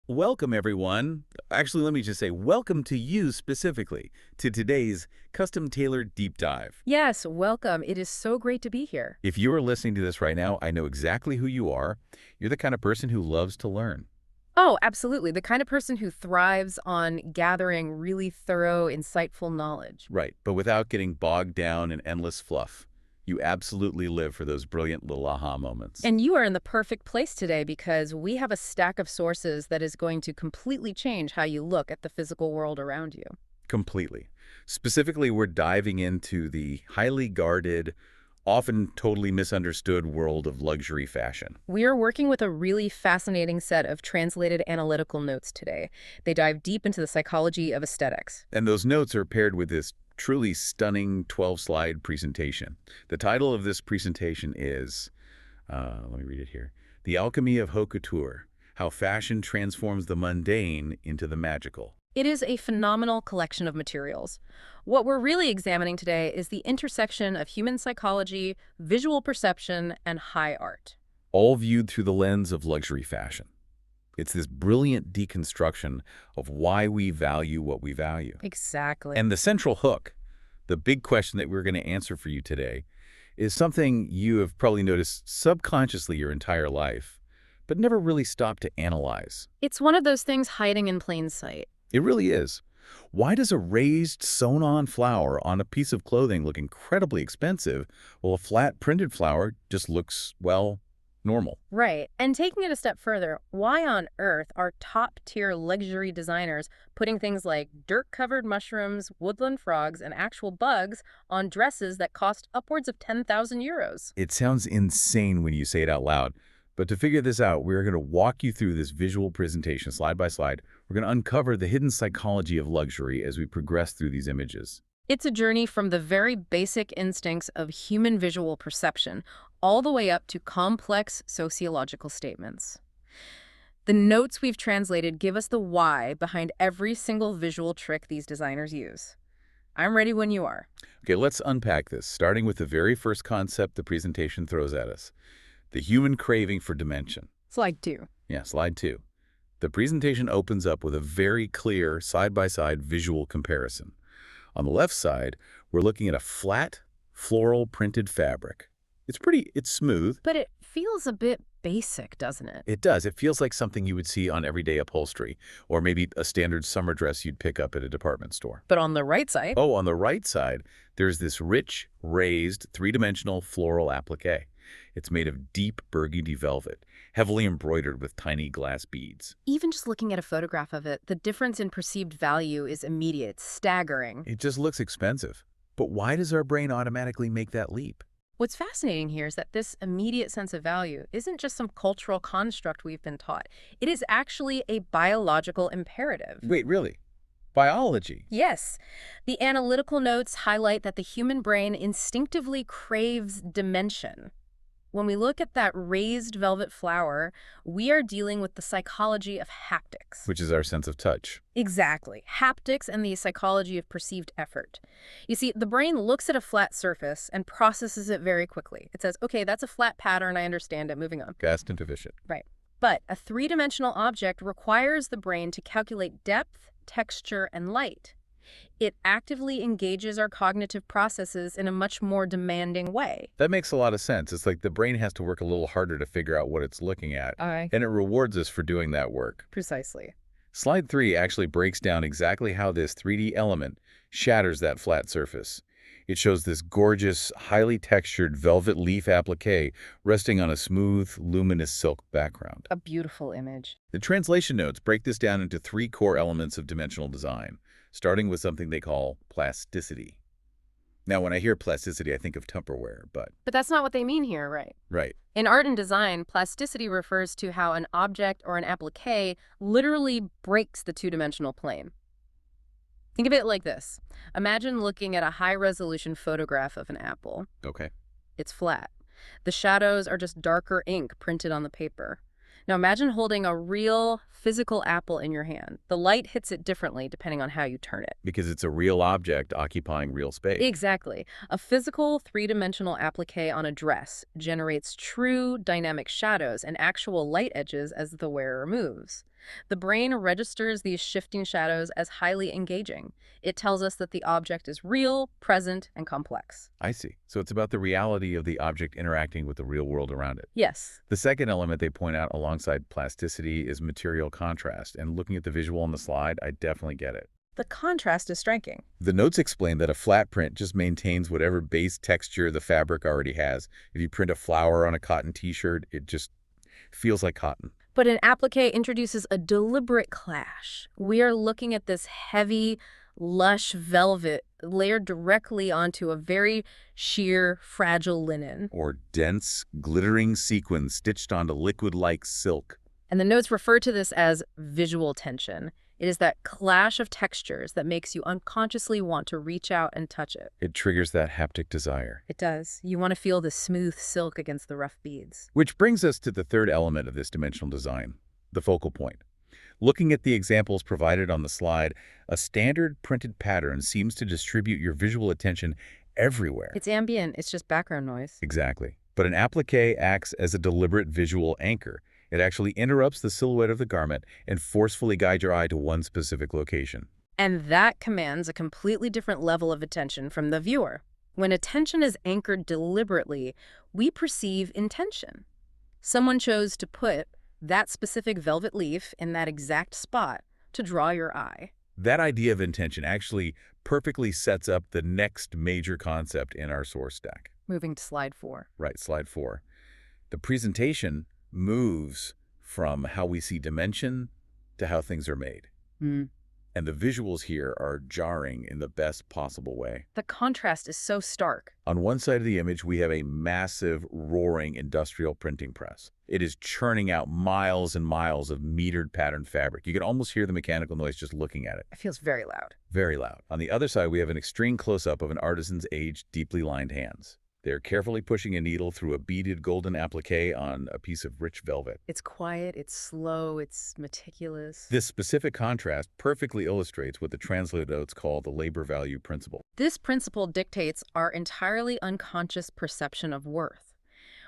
Welcome, everyone. Actually, let me just say welcome to you specifically to today's custom-tailored deep dive. Yes, welcome. It is so great to be here. If you are listening to this right now, I know exactly who you are. You're the kind of person who loves to learn. Oh, absolutely. The kind of person who thrives on gathering really thorough, insightful knowledge. Right, but without getting bogged down in endless fluff. You absolutely live for those brilliant little aha moments. And you are in the perfect place today because we have a stack of sources that is going to completely change how you look at the physical world around you. Completely. Specifically, we're diving into the highly guarded, often totally misunderstood world of luxury fashion. We are working with a really fascinating set of translated analytical notes today. They dive deep into the psychology of aesthetics. And those notes are paired with this truly stunning 12-slide presentation. The title of this presentation is, let me read it here, The Alchemy of Haute Couture, How Fashion Transforms the Mundane into the Magical. It is a phenomenal collection of materials. What we're really examining today is the intersection of human psychology, visual perception, and high art. All viewed through the lens of luxury fashion. It's this brilliant deconstruction of why we value what we value. Exactly. And the central hook, the big question that we're going to answer for you today, is something you have probably noticed subconsciously your entire life, but never really stopped to analyze. It's one of those things hiding in plain sight. It really is. Why does a raised, sewn-on flower on a piece of clothing look incredibly expensive, while a flat printed flower just looks, well, normal? Right. And taking it a step further, why on earth are top-tier luxury designers putting things like dirt-covered mushrooms, woodland frogs, and actual bugs on dresses that cost upwards of 10,000 euros? It sounds insane when you say it out loud. But to figure this out, we're going to walk you through this visual presentation slide by slide. We're going to uncover the hidden psychology of luxury as we progress through these images. It's a journey from the very basic instincts of human visual perception all the way up to complex sociological statements. The notes we've translated give us the why behind every single visual trick these designers use. I'm ready when you are. Okay, let's unpack this, starting with the very first concept the presentation throws at us. The human craving for dimension. Slide 2. Yeah, slide 2. The presentation opens up with a very clear side-by-side visual comparison. On the left side, we're looking at a flat, floral printed fabric. It's smooth. But it feels a bit basic, doesn't it? It does. It feels like something you would see on everyday upholstery, or maybe a standard summer dress you'd pick up at a department store. But on the right side, Oh, on the right side, there's this rich, raised, three-dimensional floral appliqué. It's made of deep burgundy velvet, heavily embroidered with tiny glass beads. even just looking at a photograph of it, the difference in perceived value is immediate, staggering. It just looks expensive. But why does our brain automatically make that leap? What's fascinating here is that this immediate sense of value isn't just some cultural construct we've been taught. It is actually a biological imperative. Wait, really? Biology? Yes. The analytical notes highlight that the human brain instinctively craves dimension. When we look at that raised velvet flower, we are dealing with the psychology of haptics. Which is our sense of touch. Exactly. Haptics and the psychology of perceived effort. You see, the brain looks at a flat surface and processes it very quickly. It says, okay, that's a flat pattern, I understand it, moving on. Fast and efficient. Right. But a three-dimensional object requires the brain to calculate depth, texture, and light. It actively engages our cognitive processes in a much more demanding way. That makes a lot of sense. It's like the brain has to work a little harder to figure out what it's looking at. Aye. And it rewards us for doing that work. Precisely. Slide 3 actually breaks down exactly how this 3D element shatters that flat surface. It shows this gorgeous, highly textured velvet leaf appliqué resting on a smooth, luminous silk background. A beautiful image. The translation notes break this down into 3 core elements of dimensional design, starting with something they call plasticity. Now, when I hear plasticity, I think of Tupperware, but... But that's not what they mean here, right? Right. In art and design, plasticity refers to how an object or an appliqué literally breaks the two-dimensional plane. Think of it like this. Imagine looking at a high-resolution photograph of an apple. Okay. It's flat. The shadows are just darker ink printed on the paper. Now imagine holding a real, physical apple in your hand. The light hits it differently depending on how you turn it. Because it's a real object occupying real space. Exactly. A physical three-dimensional applique on a dress generates true dynamic shadows and actual light edges as the wearer moves. The brain registers these shifting shadows as highly engaging. It tells us that the object is real, present, and complex. I see. So it's about the reality of the object interacting with the real world around it. Yes. The second element they point out alongside plasticity is material contrast, and looking at the visual on the slide, I definitely get it. The contrast is striking. The notes explain that a flat print just maintains whatever base texture the fabric already has. If you print a flower on a cotton t-shirt, it just feels like cotton. But an applique introduces a deliberate clash. We are looking at this heavy, lush velvet layered directly onto a very sheer, fragile linen. Or dense, glittering sequins stitched onto liquid-like silk. And the notes refer to this as visual tension. It is that clash of textures that makes you unconsciously want to reach out and touch it. It triggers that haptic desire. It does. You want to feel the smooth silk against the rough beads. Which brings us to the third element of this dimensional design, the focal point. Looking at the examples provided on the slide, a standard printed pattern seems to distribute your visual attention everywhere. It's ambient. It's just background noise. Exactly. But an applique acts as a deliberate visual anchor. It actually interrupts the silhouette of the garment and forcefully guides your eye to one specific location. And that commands a completely different level of attention from the viewer. When attention is anchored deliberately, we perceive intention. Someone chose to put that specific velvet leaf in that exact spot to draw your eye. That idea of intention actually perfectly sets up the next major concept in our source stack. Moving to slide 4. Right, slide 4. The presentation moves from how we see dimension to how things are made. And the visuals here are jarring in the best possible way. The contrast is so stark. On one side of the image, we have a massive, roaring industrial printing press. It is churning out miles and miles of metered patterned fabric. You can almost hear the mechanical noise just looking at it. It feels very loud. Very loud. On the other side, we have an extreme close-up of an artisan's aged, deeply lined hands. They're carefully pushing a needle through a beaded golden applique on a piece of rich velvet. It's quiet, it's slow, it's meticulous. This specific contrast perfectly illustrates what the translated notes call the labor value principle. This principle dictates our entirely unconscious perception of worth.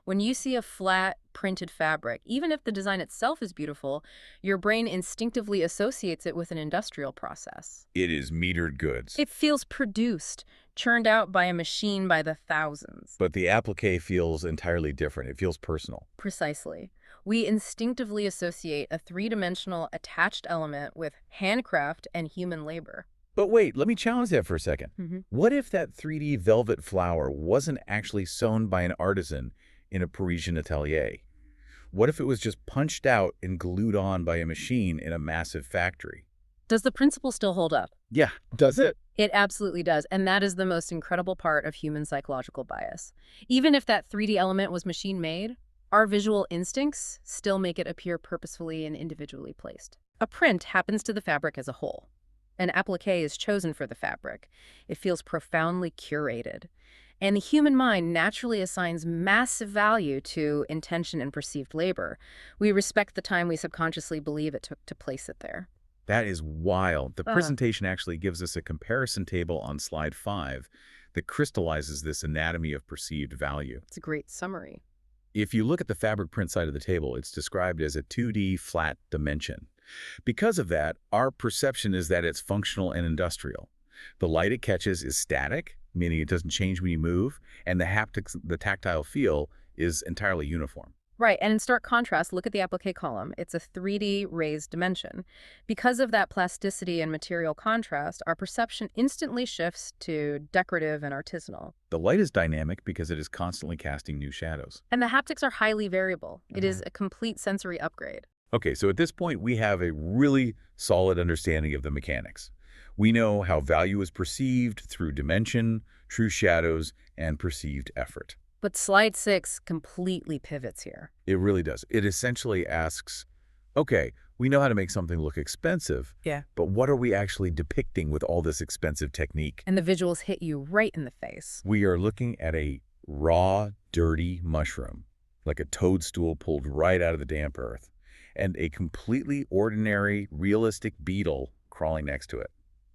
When you see a flat, printed fabric, even if the design itself is beautiful, your brain instinctively associates it with an industrial process. It is metered goods. It feels produced, churned out by a machine by the thousands. But the applique feels entirely different. It feels personal. Precisely. We instinctively associate a three-dimensional attached element with handcraft and human labor. But wait, let me challenge that for a second. What if that 3D velvet flower wasn't actually sewn by an artisan in a Parisian atelier? What if it was just punched out and glued on by a machine in a massive factory? Does the principle still hold up? Yeah, does it? It absolutely does, and that is the most incredible part of human psychological bias. Even if that 3D element was machine-made, our visual instincts still make it appear purposefully and individually placed. A print happens to the fabric as a whole. An applique is chosen for the fabric. It feels profoundly curated. And the human mind naturally assigns massive value to intention and perceived labor. We respect the time we subconsciously believe it took to place it there. That is wild. The presentation actually gives us a comparison table on slide 5 that crystallizes this anatomy of perceived value. It's a great summary. If you look at the fabric print side of the table, it's described as a 2D flat dimension. Because of that, our perception is that it's functional and industrial. The light it catches is static, meaning it doesn't change when you move, and the haptics, the tactile feel, is entirely uniform. Right, and in stark contrast, look at the applique column. It's a 3D raised dimension. Because of that plasticity and material contrast, our perception instantly shifts to decorative and artisanal. The light is dynamic because it is constantly casting new shadows. And the haptics are highly variable. It is a complete sensory upgrade. Okay, so at this point, we have a really solid understanding of the mechanics. We know how value is perceived through dimension, true shadows, and perceived effort. But slide 6 completely pivots here. It really does. It essentially asks, okay, we know how to make something look expensive, but what are we actually depicting with all this expensive technique? And the visuals hit you right in the face. We are looking at a raw, dirty mushroom, like a toadstool pulled right out of the damp earth. and a completely ordinary, realistic beetle crawling next to it.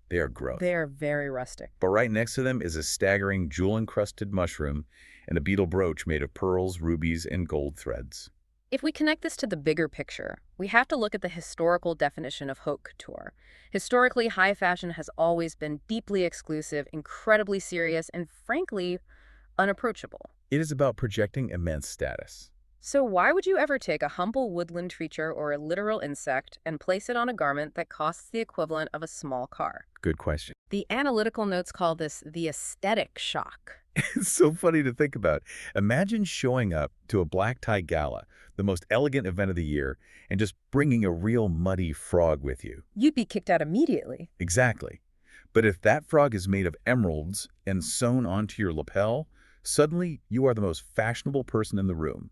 They are gross. They're very rustic. But right next to them is a staggering jewel-encrusted mushroom and a beetle brooch made of pearls, rubies, and gold threads. If we connect this to the bigger picture, we have to look at the historical definition of haute couture. Historically, high fashion has always been deeply exclusive, incredibly serious, and frankly, unapproachable. It is about projecting immense status. So why would you ever take a humble woodland creature or a literal insect and place it on a garment that costs the equivalent of a small car? Good question. The analytical notes call this the aesthetic shock. It's so funny to think about. Imagine showing up to a black tie gala, the most elegant event of the year, and just bringing a real muddy frog with you. You'd be kicked out immediately. Exactly. But if that frog is made of emeralds and sewn onto your lapel, suddenly you are the most fashionable person in the room.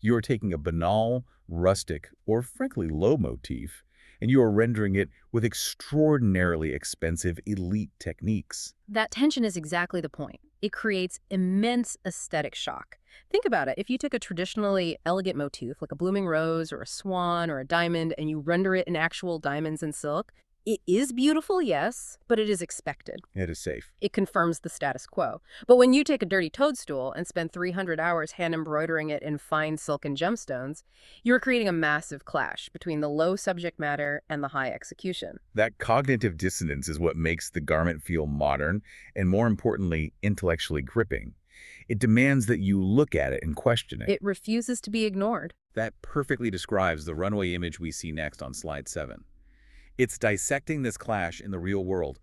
You are taking a banal, rustic, or frankly low motif, and you are rendering it with extraordinarily expensive elite techniques. That tension is exactly the point. It creates immense aesthetic shock. Think about it. If you took a traditionally elegant motif, like a blooming rose or a swan or a diamond, and you render it in actual diamonds and silk, it is beautiful, yes, but it is expected. It is safe. It confirms the status quo. But when you take a dirty toadstool and spend 300 hours hand embroidering it in fine silk and gemstones, you're creating a massive clash between the low subject matter and the high execution. That cognitive dissonance is what makes the garment feel modern and, more importantly, intellectually gripping. It demands that you look at it and question it. It refuses to be ignored. That perfectly describes the runway image we see next on slide 7. It's dissecting this clash in the real world.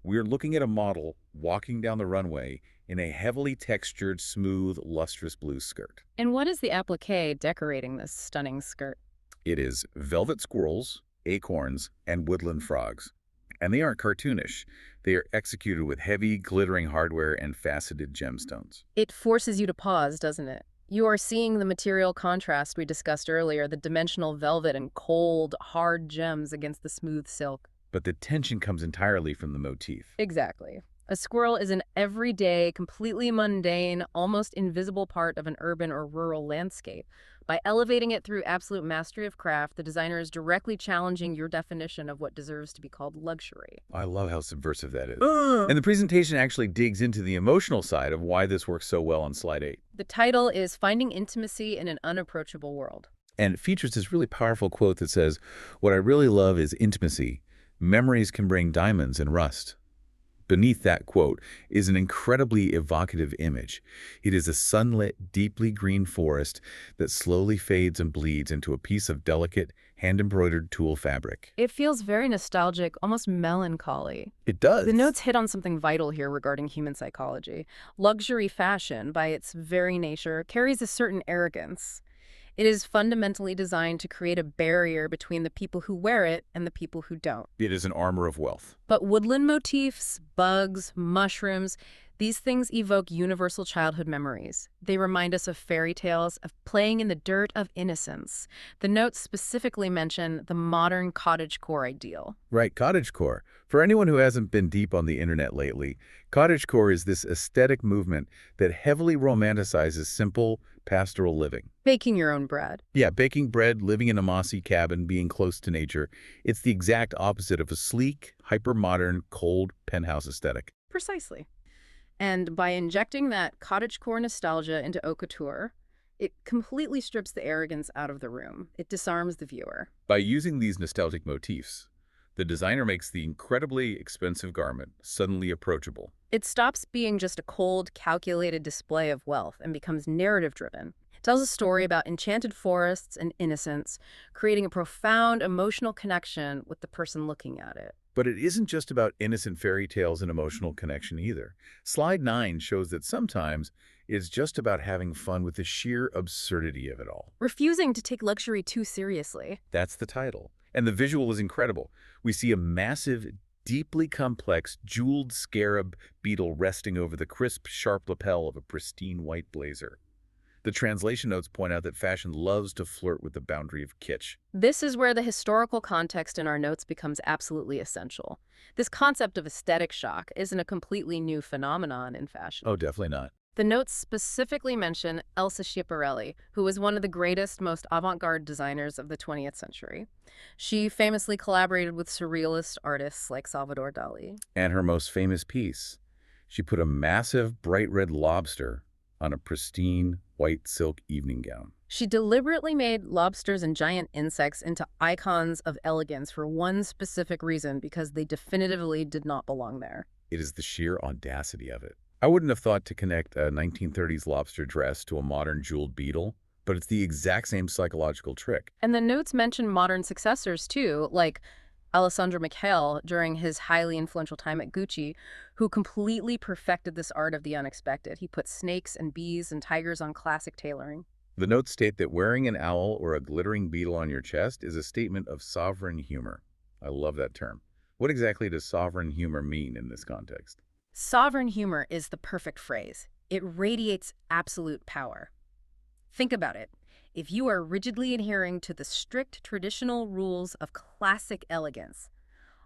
We're looking at a model walking down the runway in a heavily textured, smooth, lustrous blue skirt. And what is the appliqué decorating this stunning skirt? It is velvet squirrels, acorns, and woodland frogs. And they aren't cartoonish. They are executed with heavy, glittering hardware and faceted gemstones. It forces you to pause, doesn't it? You are seeing the material contrast we discussed earlier, the dimensional velvet and cold, hard gems against the smooth silk. But the tension comes entirely from the motif. Exactly. A squirrel is an everyday, completely mundane, almost invisible part of an urban or rural landscape. By elevating it through absolute mastery of craft, the designer is directly challenging your definition of what deserves to be called luxury. I love how subversive that is. And the presentation actually digs into the emotional side of why this works so well on slide 8. The title is Finding Intimacy in an Unapproachable World. And it features this really powerful quote that says, "What I really love is intimacy. Memories can bring diamonds and rust." Beneath that quote is an incredibly evocative image. It is a sunlit, deeply green forest that slowly fades and bleeds into a piece of delicate, hand-embroidered tulle fabric. It feels very nostalgic, almost melancholy. It does. The notes hit on something vital here regarding human psychology. Luxury fashion, by its very nature, carries a certain arrogance. It is fundamentally designed to create a barrier between the people who wear it and the people who don't. It is an armor of wealth. But woodland motifs, bugs, mushrooms, these things evoke universal childhood memories. They remind us of fairy tales, of playing in the dirt, of innocence. The notes specifically mention the modern cottagecore ideal. Right, cottagecore. For anyone who hasn't been deep on the internet lately, cottagecore is this aesthetic movement that heavily romanticizes simple, pastoral living. Baking your own bread. Yeah, baking bread, living in a mossy cabin, being close to nature. It's the exact opposite of a sleek, hyper-modern, cold penthouse aesthetic. Precisely. And by injecting that cottagecore nostalgia into haute couture, it completely strips the arrogance out of the room. It disarms the viewer. By using these nostalgic motifs, the designer makes the incredibly expensive garment suddenly approachable. It stops being just a cold, calculated display of wealth and becomes narrative-driven. It tells a story about enchanted forests and innocence, creating a profound emotional connection with the person looking at it. But it isn't just about innocent fairy tales and emotional connection either. Slide 9 shows that sometimes it's just about having fun with the sheer absurdity of it all. Refusing to take luxury too seriously. That's the title. And the visual is incredible. We see a massive, deeply complex, jeweled scarab beetle resting over the crisp, sharp lapel of a pristine white blazer. The translation notes point out that fashion loves to flirt with the boundary of kitsch. This is where the historical context in our notes becomes absolutely essential. This concept of aesthetic shock isn't a completely new phenomenon in fashion. Oh, definitely not. The notes specifically mention Elsa Schiaparelli, who was one of the greatest, most avant-garde designers of the 20th century. She famously collaborated with surrealist artists like Salvador Dali. And her most famous piece, she put a massive bright red lobster on a pristine white silk evening gown. She deliberately made lobsters and giant insects into icons of elegance for one specific reason, because they definitively did not belong there. It is the sheer audacity of it. I wouldn't have thought to connect a 1930s lobster dress to a modern jeweled beetle, but it's the exact same psychological trick. And the notes mention modern successors too, like Alessandro Michele during his highly influential time at Gucci, who completely perfected this art of the unexpected. He put snakes and bees and tigers on classic tailoring. The notes state that wearing an owl or a glittering beetle on your chest is a statement of sovereign humor. I love that term. What exactly does sovereign humor mean in this context? Sovereign humor is the perfect phrase. It radiates absolute power. Think about it. If you are rigidly adhering to the strict traditional rules of classic elegance,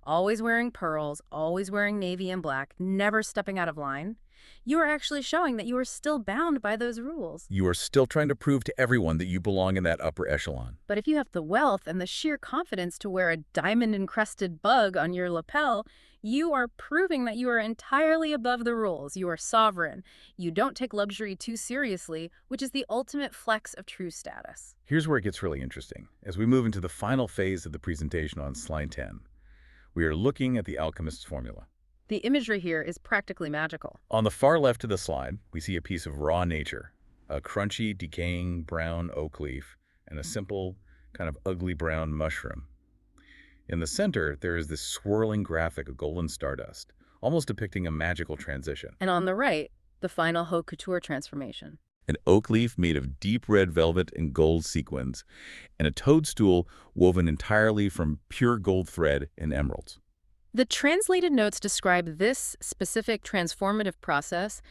always wearing pearls, always wearing navy and black, never stepping out of line, you are actually showing that you are still bound by those rules. You are still trying to prove to everyone that you belong in that upper echelon. But if you have the wealth and the sheer confidence to wear a diamond-encrusted bug on your lapel, you are proving that you are entirely above the rules. You are sovereign. You don't take luxury too seriously, which is the ultimate flex of true status. Here's where it gets really interesting. As we move into the final phase of the presentation on slide 10, we are looking at the alchemist's formula. The imagery here is practically magical. On the far left of the slide, we see a piece of raw nature, a crunchy, decaying brown oak leaf, and a simple, kind of ugly brown mushroom. In the center, there is this swirling graphic of golden stardust, almost depicting a magical transition. And on the right, the final haute couture transformation. An oak leaf made of deep red velvet and gold sequins, and a toadstool woven entirely from pure gold thread and emeralds. The translated notes describe this specific transformative process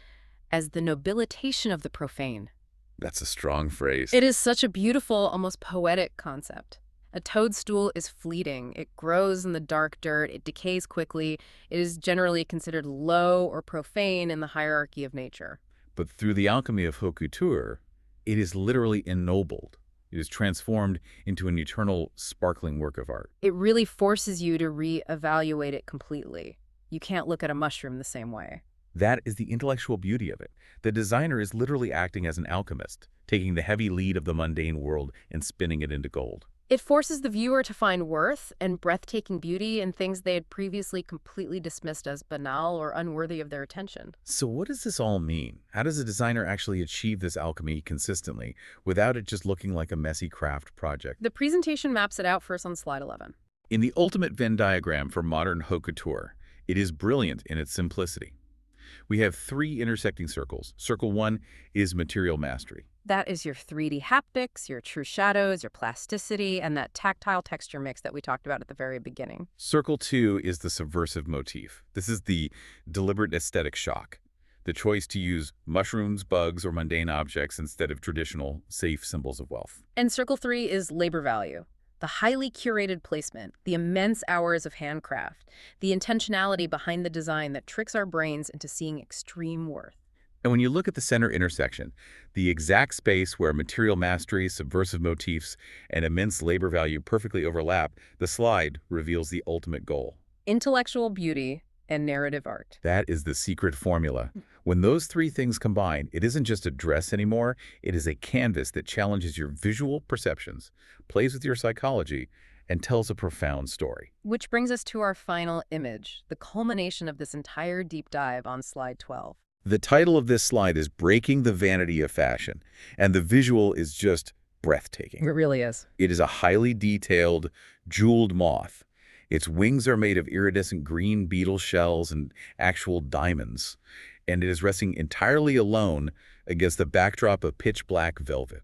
as the nobilitation of the profane. That's a strong phrase. It is such a beautiful, almost poetic concept. A toadstool is fleeting. It grows in the dark dirt. It decays quickly. It is generally considered low or profane in the hierarchy of nature. But through the alchemy of haute couture, it is literally ennobled. It is transformed into an eternal, sparkling work of art. It really forces you to re-evaluate it completely. You can't look at a mushroom the same way. That is the intellectual beauty of it. The designer is literally acting as an alchemist, taking the heavy lead of the mundane world and spinning it into gold. It forces the viewer to find worth and breathtaking beauty in things they had previously completely dismissed as banal or unworthy of their attention. So what does this all mean? How does a designer actually achieve this alchemy consistently without it just looking like a messy craft project? The presentation maps it out for us on slide 11. In the ultimate Venn diagram for modern haute couture, it is brilliant in its simplicity. We have three intersecting circles. Circle 1 is material mastery. That is your 3D haptics, your true shadows, your plasticity, and that tactile texture mix that we talked about at the very beginning. Circle 2 is the subversive motif. This is the deliberate aesthetic shock. The choice to use mushrooms, bugs, or mundane objects instead of traditional, safe symbols of wealth. And circle 3 is labor value. The highly curated placement, the immense hours of handcraft, the intentionality behind the design that tricks our brains into seeing extreme worth. And when you look at the center intersection, the exact space where material mastery, subversive motifs, and immense labor value perfectly overlap, the slide reveals the ultimate goal. Intellectual beauty and narrative art. That is the secret formula. When those three things combine, it isn't just a dress anymore, it is a canvas that challenges your visual perceptions, plays with your psychology, and tells a profound story. Which brings us to our final image, the culmination of this entire deep dive on slide 12. The title of this slide is Breaking the Vanity of Fashion, and the visual is just breathtaking. It really is. It is a highly detailed, jeweled moth. Its wings are made of iridescent green beetle shells and actual diamonds, and it is resting entirely alone against the backdrop of pitch black velvet.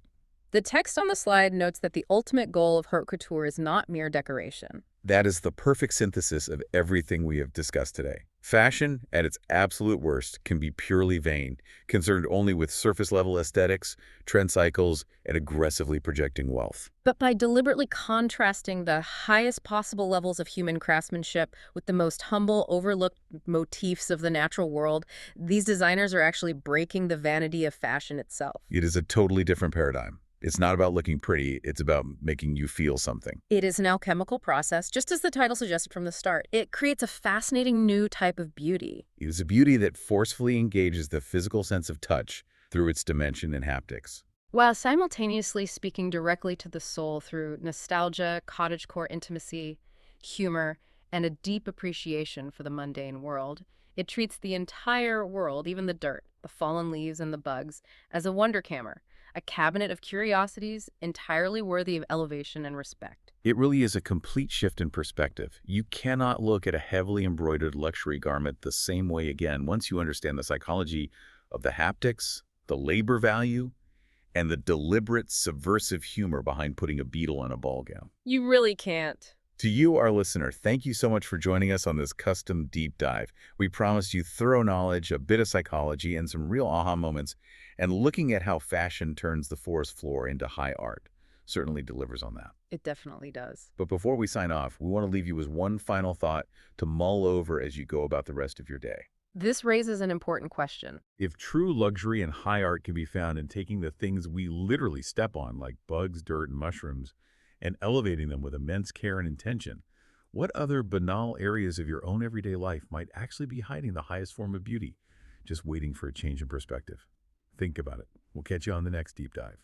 The text on the slide notes that the ultimate goal of haute couture is not mere decoration. That is the perfect synthesis of everything we have discussed today. Fashion, at its absolute worst, can be purely vain, concerned only with surface-level aesthetics, trend cycles, and aggressively projecting wealth. But by deliberately contrasting the highest possible levels of human craftsmanship with the most humble, overlooked motifs of the natural world, these designers are actually breaking the vanity of fashion itself. It is a totally different paradigm. It's not about looking pretty, it's about making you feel something. It is an alchemical process, just as the title suggested from the start. It creates a fascinating new type of beauty. It is a beauty that forcefully engages the physical sense of touch through its dimension and haptics. While simultaneously speaking directly to the soul through nostalgia, cottagecore intimacy, humor, and a deep appreciation for the mundane world, it treats the entire world, even the dirt, the fallen leaves, and the bugs, as a wonderkammer, a cabinet of curiosities entirely worthy of elevation and respect. It really is a complete shift in perspective. You cannot look at a heavily embroidered luxury garment the same way again once you understand the psychology of the haptics, the labor value, and the deliberate subversive humor behind putting a beetle on a ball gown. You really can't. To you, our listener, thank you so much for joining us on this custom deep dive. We promised you thorough knowledge, a bit of psychology, and some real aha moments, and looking at how fashion turns the forest floor into high art certainly delivers on that. It definitely does. But before we sign off, we want to leave you with one final thought to mull over as you go about the rest of your day. This raises an important question. If true luxury and high art can be found in taking the things we literally step on, like bugs, dirt, and mushrooms, and elevating them with immense care and intention, what other banal areas of your own everyday life might actually be hiding the highest form of beauty, just waiting for a change in perspective? Think about it. We'll catch you on the next deep dive.